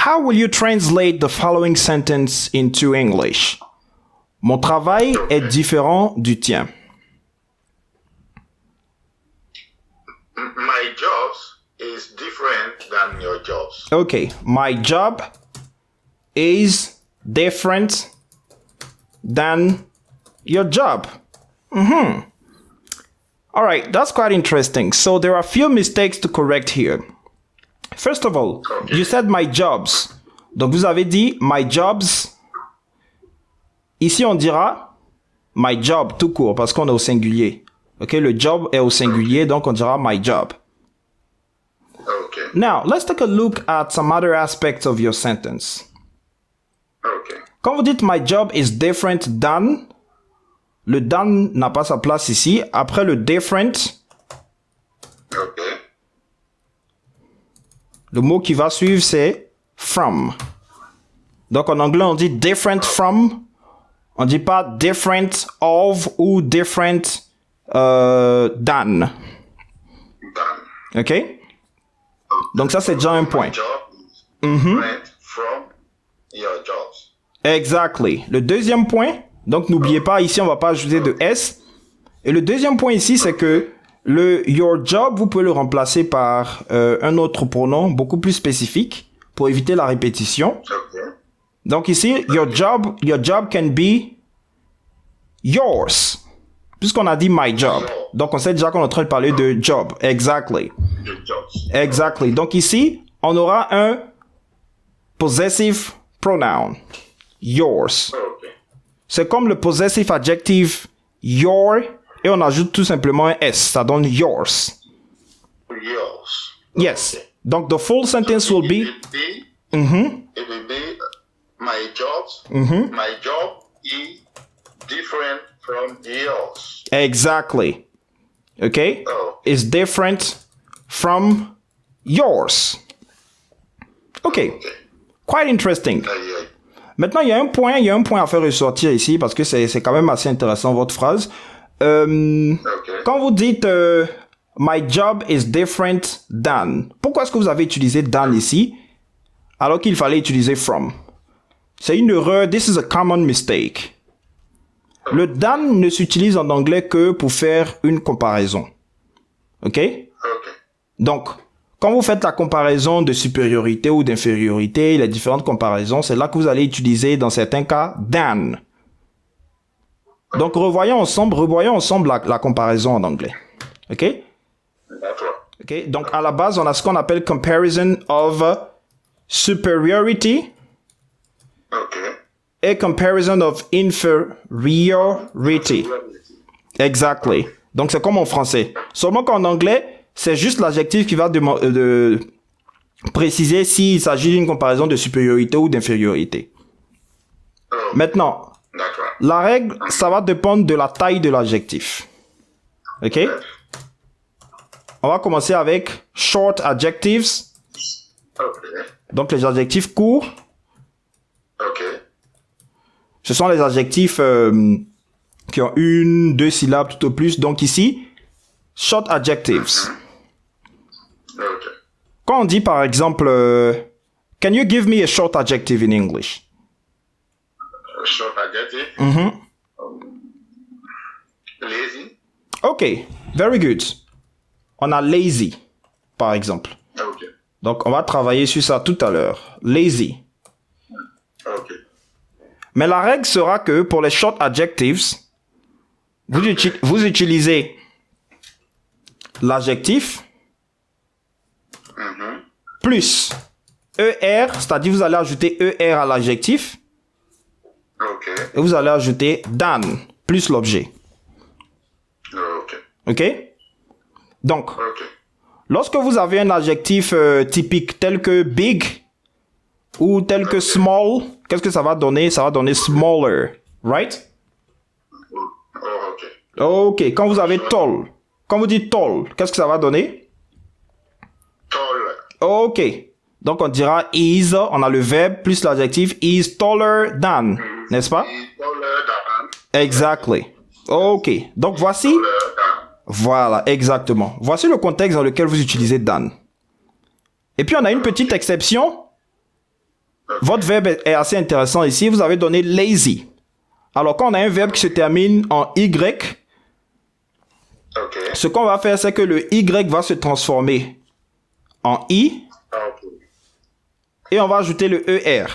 how will you translate the following sentence into English? Mon travail est différent du tien. My job is different than your jobs. Okay, my job is different than your job. All right, that's quite interesting. So there are a few mistakes to correct here. First of all, you said my jobs. Donc vous avez dit my jobs. Ici on dira my job tout court parce qu'on est au singulier. Ok, le job est au singulier, donc on dira my job. Okay. Now, let's take a look at some other aspects of your sentence. Okay. Quand vous dites my job is different than, le than n'a pas sa place ici. Après le different, Okay. le mot qui va suivre c'est from. Donc en anglais on dit different from. On dit pas different of ou different than. Done. Ok? Donc ça c'est déjà un point. My job is different from your jobs. Exactly. Le deuxième point, donc n'oubliez pas, ici on va pas ajouter de S. Et le deuxième point ici, c'est que le your job, vous pouvez le remplacer par un autre pronom beaucoup plus spécifique pour éviter la répétition. Okay. Donc ici, your job can be yours. Puisqu'on a dit my job. Donc on sait déjà qu'on est en train de parler de job. Exactly. Your jobs. Exactly. Donc ici, on aura un possessive pronoun. Yours. Okay. C'est comme le possessive adjective your et on ajoute tout simplement un S. Ça donne yours. Yours. Yes. Donc the full sentence will be It will be my jobs. My job is different from yours. exactly. Okay? Oh. Is different from yours. Okay. Quite interesting. Yeah. Maintenant, il y a un point à faire ressortir ici parce que c'est quand même assez intéressant votre phrase. Okay. Quand vous dites my job is different than, pourquoi est-ce que vous avez utilisé than ici alors qu'il fallait utiliser from? C'est une erreur. This is a common mistake. Le than ne s'utilise en anglais que pour faire une comparaison. OK? Okay. Donc, quand vous faites la comparaison de supériorité ou d'infériorité, les différentes comparaisons, c'est là que vous allez utiliser, dans certains cas, than. Donc, revoyons ensemble la comparaison en anglais. OK? D'accord. OK? Donc, à la base, on a ce qu'on appelle comparison of superiority Okay. et comparison of inferiority. Exactly. Donc, c'est comme en français. Seulement qu'en anglais, c'est juste l'adjectif qui va préciser s'il s'agit d'une comparaison de supériorité ou d'infériorité. Oh, Maintenant, d'accord. la règle, ça va dépendre de la taille de l'adjectif. OK? On va commencer avec short adjectives. Okay. Donc, les adjectifs courts. Okay. Ce sont les adjectifs qui ont une, deux syllabes tout au plus. Donc ici, short adjectives. Okay. Quand on dit par exemple, can you give me a short adjective in English? Short adjective. Lazy. OK, very good. On a lazy, par exemple. Okay. Donc on va travailler sur ça tout à l'heure. Lazy. Okay. Mais la règle sera que pour les short adjectives, vous utilisez l'adjectif plus ER, c'est-à-dire vous allez ajouter ER à l'adjectif Okay. et vous allez ajouter than plus l'objet. Okay. OK? Donc, Okay. lorsque vous avez un adjectif typique tel que big ou tel que small, qu'est-ce que ça va donner? Ça va donner smaller, right? Oh, okay. OK, quand vous avez tall, quand vous dites tall, qu'est-ce que ça va donner? Tall. OK, donc on dira is, on a le verbe plus l'adjectif is taller than, n'est-ce pas? Taller than. Exactly. OK, donc voici, Taller than. voilà, exactement. Voici le contexte dans lequel vous utilisez than. Et puis on a une petite exception. Votre verbe est assez intéressant ici. Vous avez donné lazy. Alors, quand on a un verbe qui se termine en Y, Ok. ce qu'on va faire, c'est que le Y va se transformer en I Ok. et on va ajouter le ER.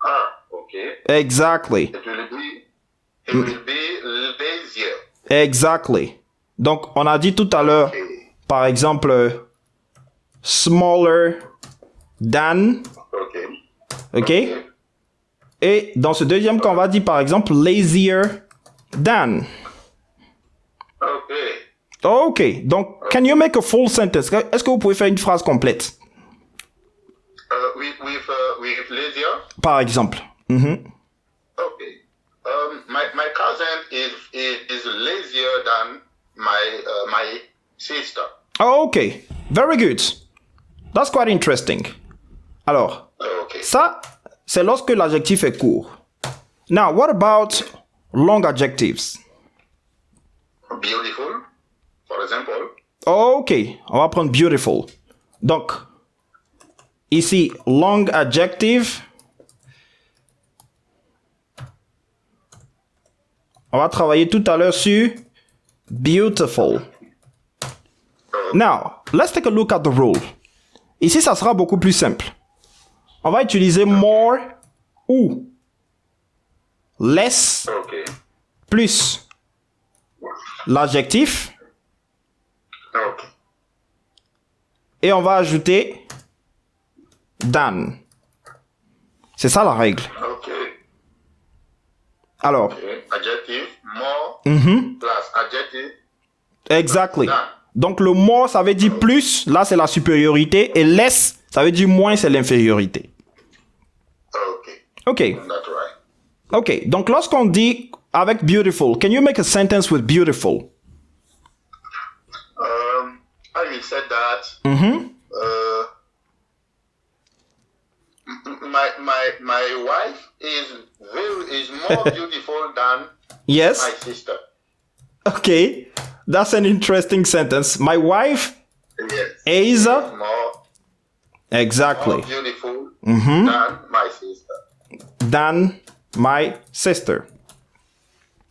Ah, ok. Exactly. It will be lazier. Exactly. Donc, on a dit tout à l'heure, Okay. par exemple, smaller than, Okay. OK? Et dans ce deuxième cas, on va dire, par exemple, lazier than. Okay. OK. Donc, can you make a full sentence? Est-ce que vous pouvez faire une phrase complète? With lazier. Par exemple. Mhm. Okay. My cousin is lazier than my sister. Oh, OK. Very good. That's quite interesting. Alors, Okay. ça, c'est lorsque l'adjectif est court. Now, what about long adjectives? Beautiful, for example. OK, on va prendre beautiful. Donc, ici, long adjective. On va travailler tout à l'heure sur beautiful. Now, let's take a look at the rule. Ici, ça sera beaucoup plus simple. On va utiliser more ou less Okay. plus l'adjectif Okay. et on va ajouter than. C'est ça la règle. Okay. Alors, Okay. Adjective more plus adjective exactly. than. Donc le more, ça veut dire plus, là c'est la supériorité, et less, ça veut dire moins, c'est l'infériorité. Okay. OK. That's right. OK. Donc lorsqu'on dit avec beautiful, can you make a sentence with beautiful? I will say that. My wife is more beautiful than Yes. my sister. Okay. That's an interesting sentence. My wife Yes. is More exactly beautiful than my sister. than my sister.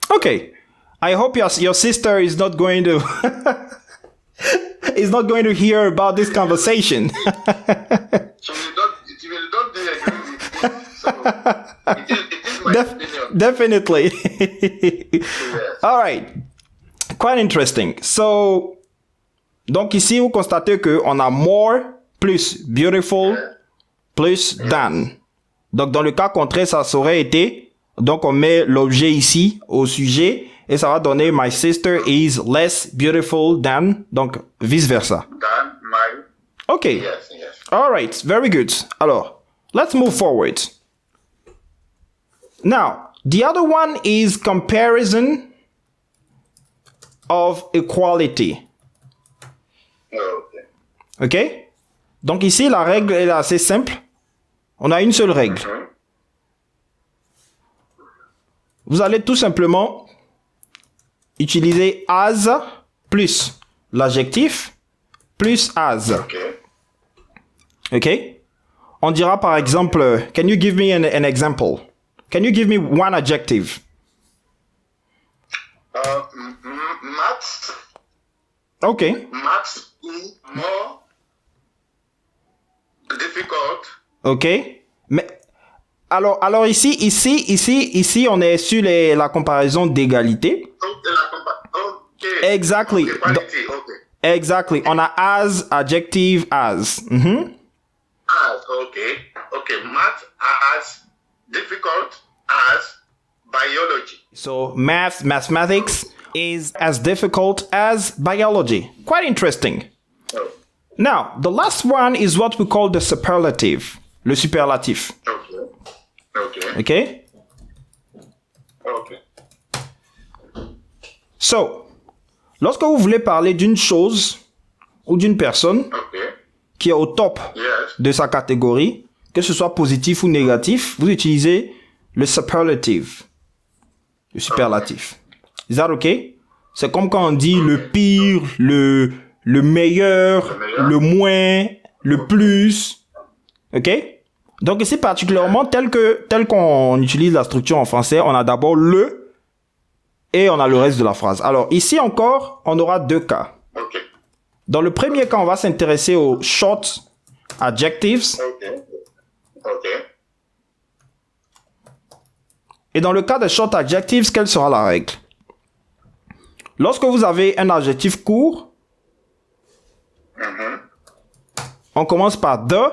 Okay. I hope your sister is not going to is not going to hear about this conversation. She will not be agree with me. So it is my opinion. Definitely. Yes. All right. Quite interesting. So, donc ici, vous constatez que on a more plus beautiful plus than. Donc, dans le cas contraire, ça aurait été, donc on met l'objet ici au sujet et ça va donner my sister is less beautiful than, donc vice versa. Than my Okay. yes, yes. All right. Very good. Alors, let's move forward. Now, the other one is comparison of equality. Okay. OK? Donc ici, la règle est assez simple. On a une seule règle. Vous allez tout simplement utiliser as plus l'adjectif plus as. Okay. OK? On dira par exemple, can you give me an example? Can you give me one adjective? Maths OK. Maths is more difficult. OK? Mais alors ici, on est sur la comparaison d'égalité. Okay. Exactly. Okay, quality, okay. Exactly. On a as, adjective, as. As, okay. Okay, math as difficult as biology. So mathematics is as difficult as biology. Quite interesting. Oh, Now, the last one is what we call the superlative. Le superlatif. okay. Okay. OK? Okay. So, lorsque vous voulez parler d'une chose ou d'une personne Okay. qui est au top Yes. de sa catégorie, que ce soit positif ou négatif, vous utilisez le superlative. Le superlatif. Is that okay? C'est comme quand on dit le pire, le meilleur, Le meilleur. le moins, le plus. OK? Donc ici, particulièrement, tel qu'on utilise la structure en français, on a d'abord le et on a le reste de la phrase. Alors ici encore, on aura deux cas. OK. Dans le premier cas, on va s'intéresser aux short adjectives. OK. OK. Et dans le cas des short adjectives, quelle sera la règle? Lorsque vous avez un adjectif court, on commence par the.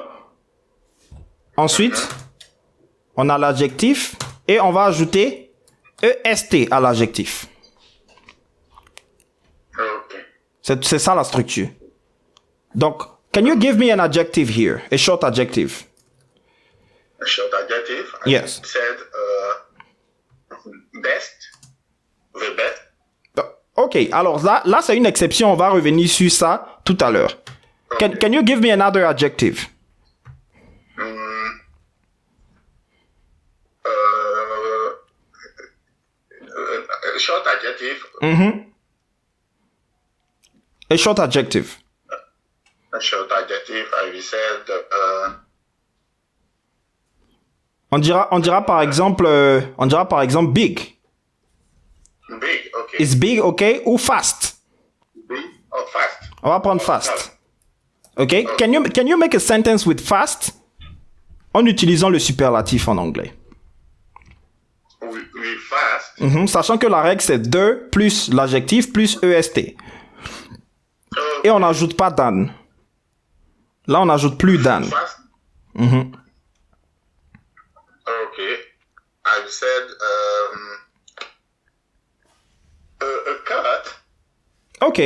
Ensuite, on a l'adjectif et on va ajouter est à l'adjectif. OK. C'est ça la structure. Donc, can you give me an adjective here? A short adjective. A short adjective. I Yes. said best. The best. Ok, alors là c'est une exception. On va revenir sur ça tout à l'heure. Can you give me another adjective? A short adjective. A short adjective. A short adjective. I said On dira par exemple big. big. Okay. Is big okay ou fast? Big or fast. On va prendre fast. Okay? Can you make a sentence with fast en utilisant le superlatif en anglais? We fast. Sachant que la règle c'est de plus l'adjectif plus est. Et on n'ajoute pas than. Là on n'ajoute plus than. Fast. Okay. I said a cat. Ok.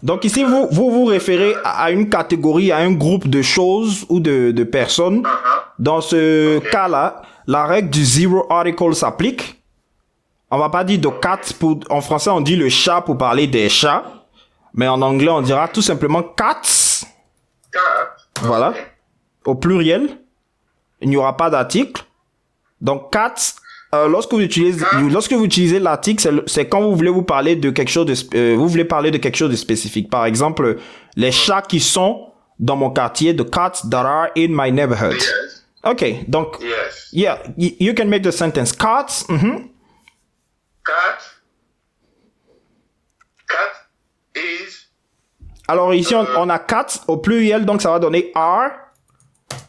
Donc ici, vous référez à une catégorie, à un groupe de choses ou de personnes. Dans ce cas-là, la règle du zero article s'applique. On va pas dire de cat. En français, on dit le chat pour parler des chats. Mais en anglais, on dira tout simplement cats. Cat. Voilà. Au pluriel. Il n'y aura pas d'article. Donc, cats, lorsque vous utilisez l'article, c'est quand vous voulez vous parler de quelque chose de spécifique. Par exemple, les chats qui sont dans mon quartier, the cats that are in my neighborhood. Yes. Okay, donc, Yes. yeah, you can make the sentence cats. Cat. Cat is. Alors ici, on a cats au pluriel, donc ça va donner are.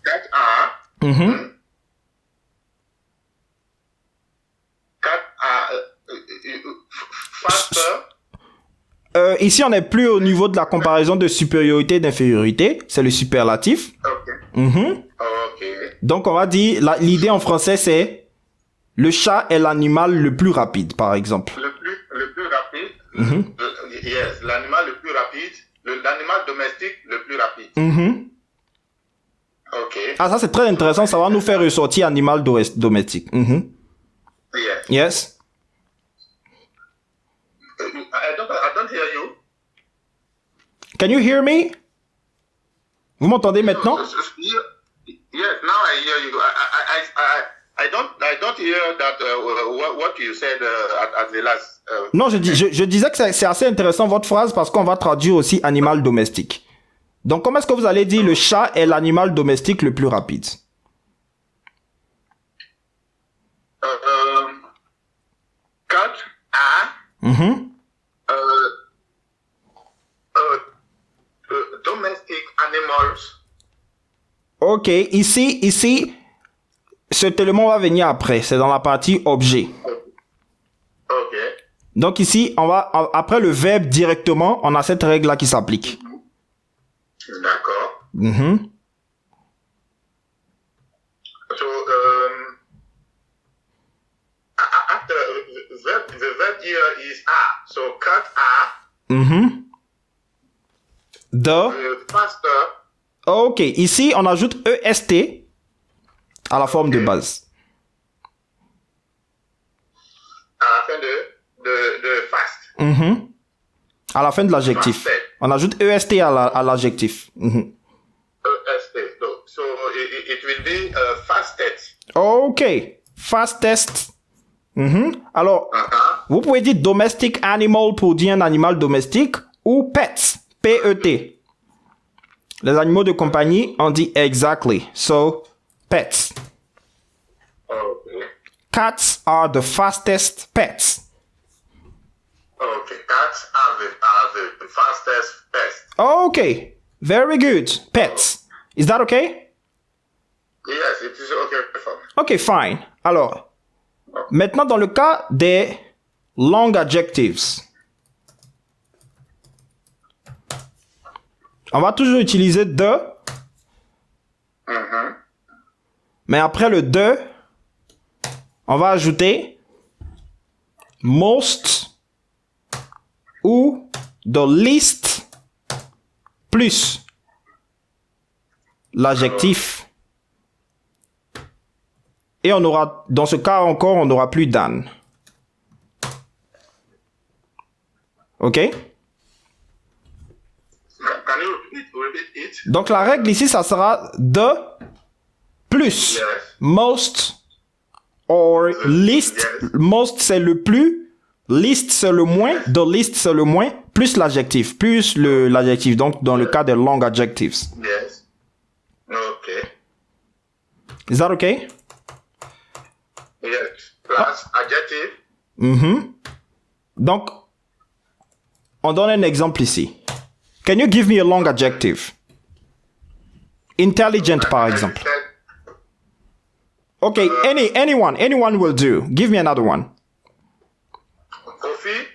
Cat are. Cat are faster. Ici, on n'est plus au niveau de la comparaison de supériorité et d'infériorité. C'est le superlatif. Okay. Okay. Donc, on va dire, l'idée en français, c'est le chat est l'animal le plus rapide, par exemple. Le plus rapide. Yes, l'animal le plus rapide. L'animal domestique le plus rapide. Okay. Ah, ça, c'est très intéressant. Ça va nous faire ressortir animal domestique. Yes. Yes. I don't hear you. Can you hear me? Vous m'entendez maintenant? Yes, now I hear you. I don't hear that what you said at the last. Non, je disais que c'est assez intéressant votre phrase parce qu'on va traduire aussi animal domestique. Donc, comment est-ce que vous allez dire le chat est l'animal domestique le plus rapide? Cat are domestic animals. Ok, ici, cet élément va venir après. C'est dans la partie objet. Ok. Donc ici, après le verbe directement, on a cette règle-là qui s'applique. D'accord. So, after the verb here is are. So, cat are. The. Faster. Ok, ici, on ajoute est à la forme de base. À la fin de fast. À la fin de l'adjectif. Fasted. On ajoute est à l'adjectif. Fastest. So, it will be fastest. Ok, fastest. Alors, vous pouvez dire domestic animal pour dire un animal domestique ou pets, P-E-T. Les animaux de compagnie, on dit exactly. So, Pets. Okay. Cats are the fastest pets. Okay. Cats are the fastest pets. Okay. Very good. Pets. Is that okay? Yes, it is okay for me. Okay, fine. Alors, maintenant dans le cas des long adjectives, on va toujours utiliser de, mais après le de, on va ajouter most ou the least plus l'adjectif. Et on aura, dans ce cas encore, on n'aura plus than. OK? Can you repeat it? Donc la règle ici, ça sera de plus. Yes. Most or least. Yes. Most c'est le plus. Least c'est le moins. The least c'est le moins. Plus l'adjectif. Plus l'adjectif. Donc dans le cas des long adjectives. Yes. Okay. Is that okay? Yes. Plus adjective. Donc, on donne un exemple ici. Can you give me a long adjective? Intelligent, par exemple. Okay, anyone will do. Give me another one. Coffee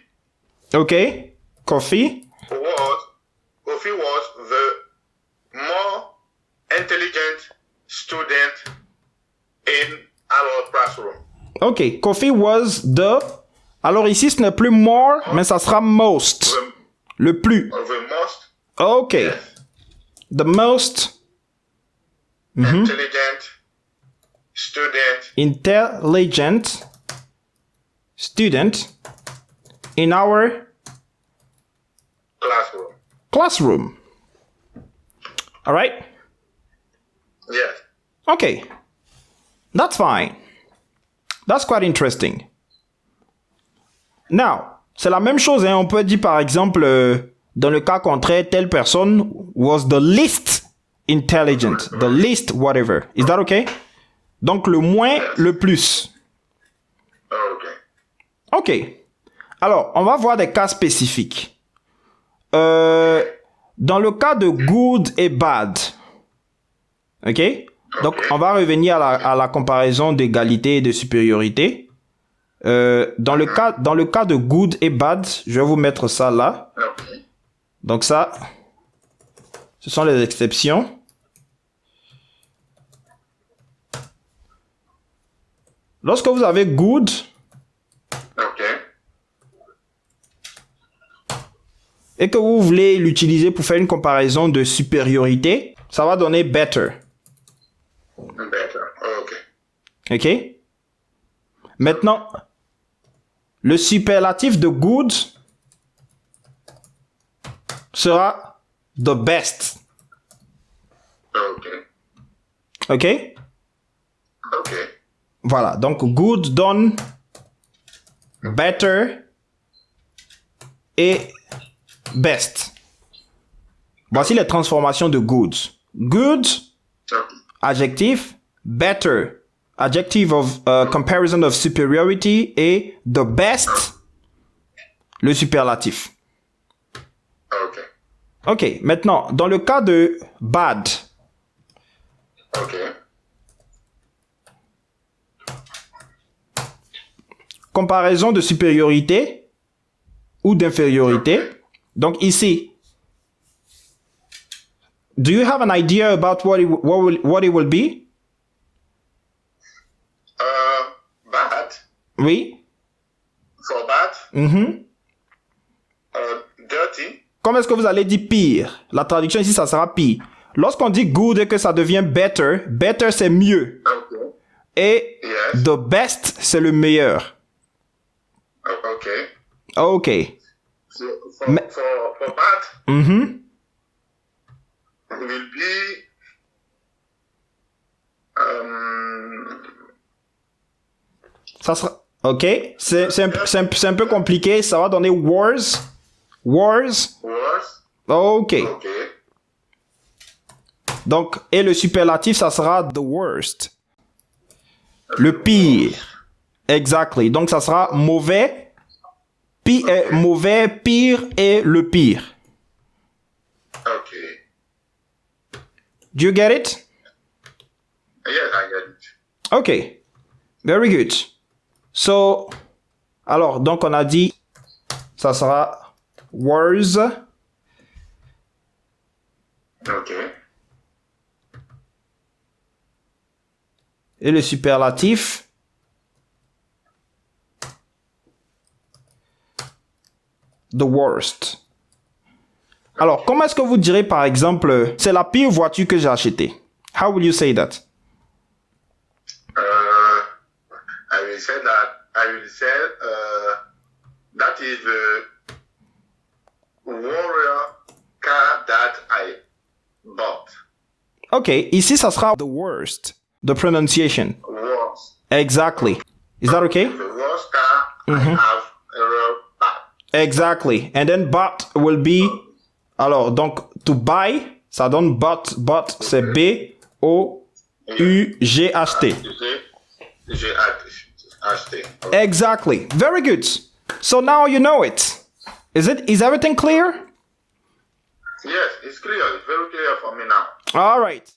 Okay, coffee. was the more intelligent student in our classroom. Okay, coffee was the... Alors ici, ce n'est plus more, mais ça sera most. Le plus. The most Okay. The most intelligent student intelligent student in our classroom. classroom. All right? Yes. Okay. That's fine. That's quite interesting. Now, c'est la même chose, hein. On peut dire par exemple, dans le cas contraire, telle personne was the least intelligent, the least whatever. Is that okay? Donc le moins, le plus. Okay. Ok. Alors, on va voir des cas spécifiques. Dans le cas de good et bad. Ok? Donc, on va revenir à la comparaison d'égalité et de supériorité. Dans le cas de good et bad, je vais vous mettre ça là. Okay. Donc ça, ce sont les exceptions. Lorsque vous avez good, Okay. et que vous voulez l'utiliser pour faire une comparaison de supériorité, ça va donner better. Better. Okay. OK? Maintenant, le superlatif de good sera the best. Okay. OK? Okay. Voilà. Donc, good donne better et best. Voici les transformations de good. Good, Okay. adjectif, better, adjective of comparison of superiority, et the best, le superlatif. Okay. Ok, maintenant, dans le cas de bad, Okay. comparaison de supériorité ou d'infériorité. Donc ici, do you have an idea about what it will be? Bad. Oui. For bad. Mhm. Dirty. Comment est-ce que vous allez dire pire? La traduction ici, ça sera pire. Lorsqu'on dit good et que ça devient better, better c'est mieux. Okay. Et Yes. the best c'est le meilleur. Okay. Ok. So for bad Mhm. will be Ça sera... Ok. C'est un peu compliqué. Ça va donner worse. Worse. worse. Ok. Okay. Donc, et le superlatif, ça sera the worst. Le pire. Exactly. Donc, ça sera mauvais, mauvais, pire et le pire. Okay. Do you get it? Yes, I get it. Okay. Very good. So, alors, donc on a dit, ça sera worse. Okay. Et le superlatif, the worst. Alors, comment est-ce que vous direz, par exemple, c'est la pire voiture que j'ai achetée? How will you say that? I will say that is the warrior car that I bought. Ok, ici, ça sera the worst. The pronunciation. Worst. Exactly. Is that okay? The worst car I have ever bought. Exactly. And then but will be... Alors, donc, to buy, ça donne but. But, c'est B-O-U-G-H-T. G-H-T. Exactly. Very good. So now you know it. Is everything clear? Yes, it's clear. It's very clear for me now. All right.